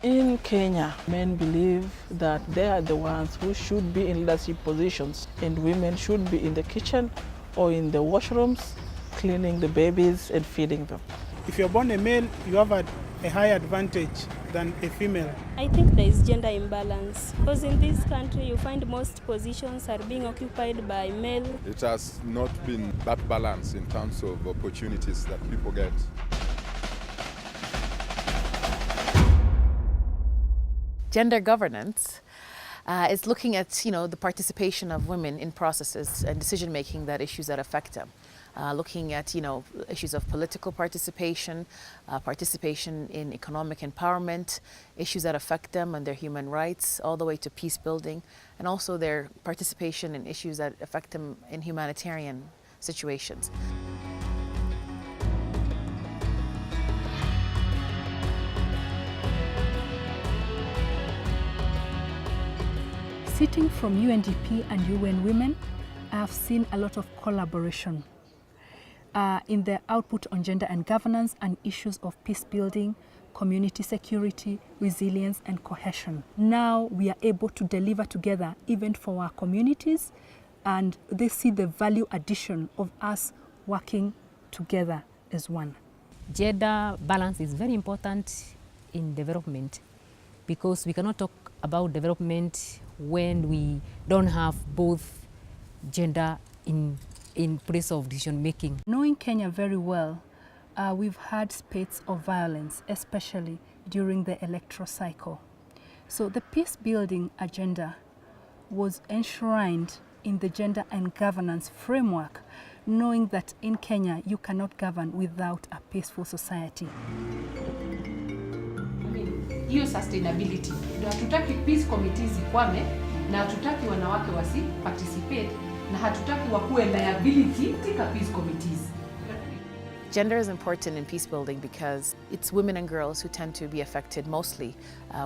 In Kenya, men believe that they are the ones who should be in leadership positions, and women should be in the kitchen or in the washrooms, cleaning the babies and feeding them. If you're born a male, you have a higher advantage than a female. I think there is gender imbalance because in this country you find most positions are being occupied by male. It has not been that balance in terms of opportunities that people get. Gender governance is looking at the participation of women in processes and decision making issues that affect them. Looking at issues of political participation, participation in economic empowerment, issues that affect them and their human rights, all the way to peace building, and also their participation in issues that affect them in humanitarian situations. Sitting from UNDP and UN Women, I have seen a lot of collaboration in their output on gender and governance and issues of peace building, community security, resilience and cohesion. Now we are able to deliver together even for our communities, and they see the value addition of us working together as one. Gender balance is very important in development because we cannot talk about development when we don't have both gender in place of decision making. Knowing Kenya very well, we've had spats of violence, especially during the electoral cycle. So the peace building agenda was enshrined in the gender and governance framework, knowing that in Kenya you cannot govern without a peaceful society. Hiyo sustainability ndio hatutaki peace committees zikwame, na hatutaki wanawake wasi participate, na hatutaki wakuwe liability katika peace committees. Gender is important in peace building because it's women and girls who tend to be affected mostly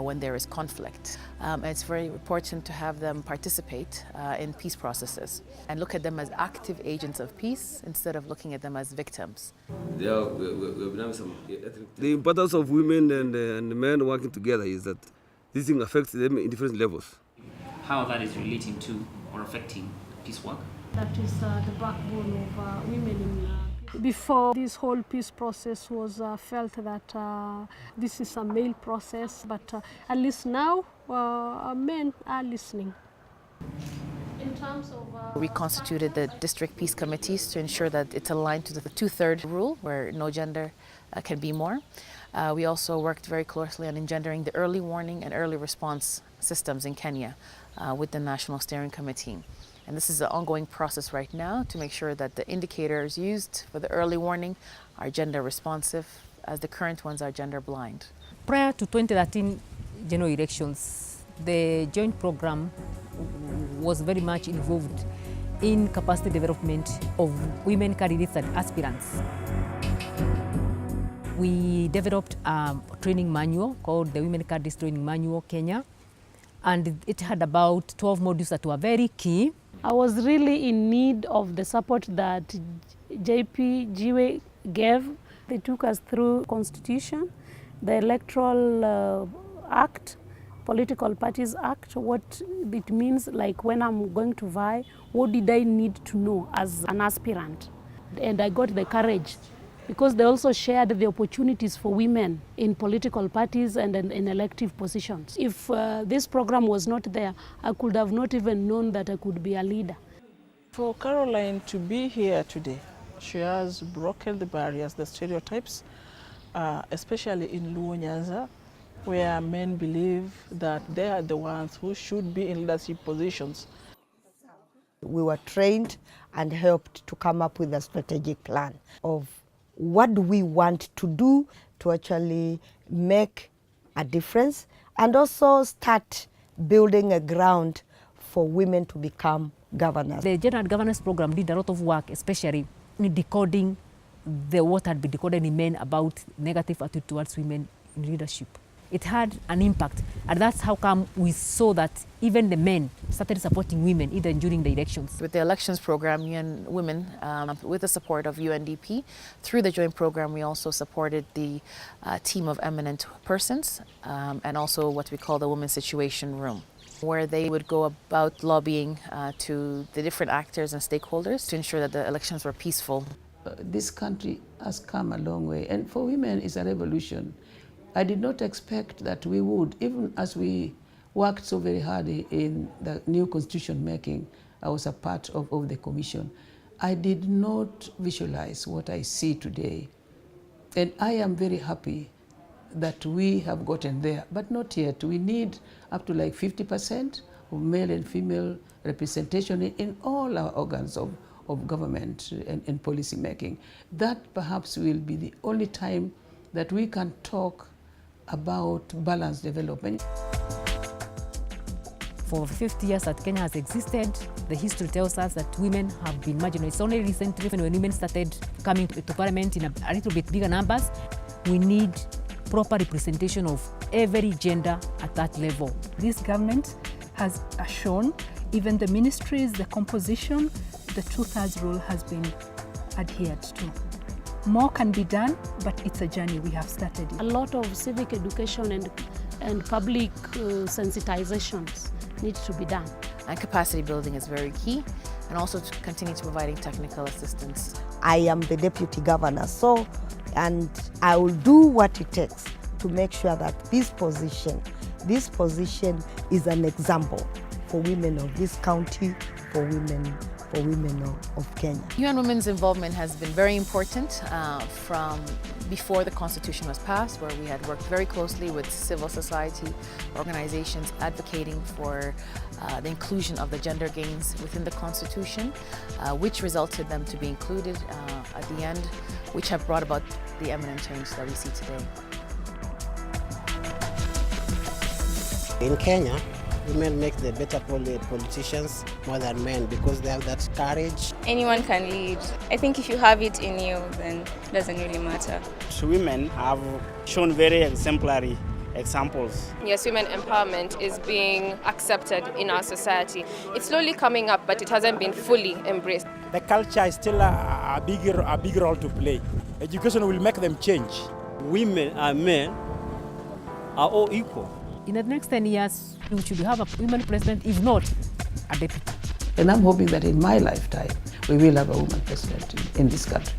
when there is conflict. And it's very important to have them participate in peace processes and look at them as active agents of peace instead of looking at them as victims. The importance of women and men working together is that this thing affects them in different levels. How that is relating to or affecting peace work? That is the backbone of women in Before this whole peace process was felt that this is a male process, but at least now men are listening. In terms of, we constituted the district peace committees to ensure that it's aligned to the 2/3 rule where no gender can be more. We also worked very closely on engendering the early warning and early response systems in Kenya with the National Steering Committee. And this is an ongoing process right now to make sure that the indicators used for the early warning are gender responsive, as the current ones are gender blind. Prior to 2013 general elections, the joint program was very much involved in capacity development of women candidates and aspirants. We developed a training manual called the Women Candidates Training Manual Kenya, and it had about 12 modules that were very key. I was really in need of the support that JP Jiwe gave. They took us through Constitution, the Electoral Act, Political Parties Act, what it means, like when I'm going to vie, what did I need to know as an aspirant? And I got the courage because they also shared the opportunities for women in political parties and in elective positions. If this program was not there, I could have not even known that I could be a leader. For Caroline to be here today, she has broken the barriers, the stereotypes, especially in Luo Nyanza, where men believe that they are the ones who should be in leadership positions. We were trained and helped to come up with a strategic plan of what do we want to do to actually make a difference and also start building a ground for women to become governors. The gender and governance program did a lot of work, especially in decoding what had been decoded in men about negative attitude towards women in leadership. it had an impact. And that's how come we saw that even the men started supporting women even during the elections. With the elections program, UN Women, with the support of UNDP, through the joint program, we also supported the team of eminent persons and also what we call the Women's Situation Room, where they would go about lobbying to the different actors and stakeholders to ensure that the elections were peaceful. This country has come a long way, and for women it's a revolution. I did not expect that we would, even as we worked so very hard in the new constitution making. I was a part of the commission. I did not visualize what I see today. And I am very happy that we have gotten there, but not yet. We need up to like 50% of male and female representation in all our organs of government and policy making. That perhaps will be the only time that we can talk about balanced development. For 50 years that Kenya has existed, the history tells us that women have been marginalized. It's only recently when women started coming to parliament in a little bit bigger numbers. We need proper representation of every gender at that level. This government has shown, even the ministries, the composition, the 2/3 rule has been adhered to. More can be done, but it's a journey. We have started it. A lot of civic education and public sensitizations need to be done. And capacity building is very key, and also to continue to providing technical assistance. I am the deputy governor, and I will do what it takes to make sure that this position is an example for women of this county, for women of Kenya. UN Women's involvement has been very important from before the Constitution was passed, where we had worked very closely with civil society organizations advocating for the inclusion of the gender gains within the Constitution, which resulted them to be included at the end, which have brought about the eminent change that we see today. In Kenya, women make the better politicians more than men because they have that courage. Anyone can lead. I think if you have it in you, then it doesn't really matter. Women have shown very exemplary examples. Yes, women empowerment is being accepted in our society. It's slowly coming up, but it hasn't been fully embraced. The culture is still a big role to play. Education will make them change. Women and men are all equal. In the next 10 years, we should have a women president, if not a deputy. And I'm hoping that in my lifetime, we will have a woman president in this country.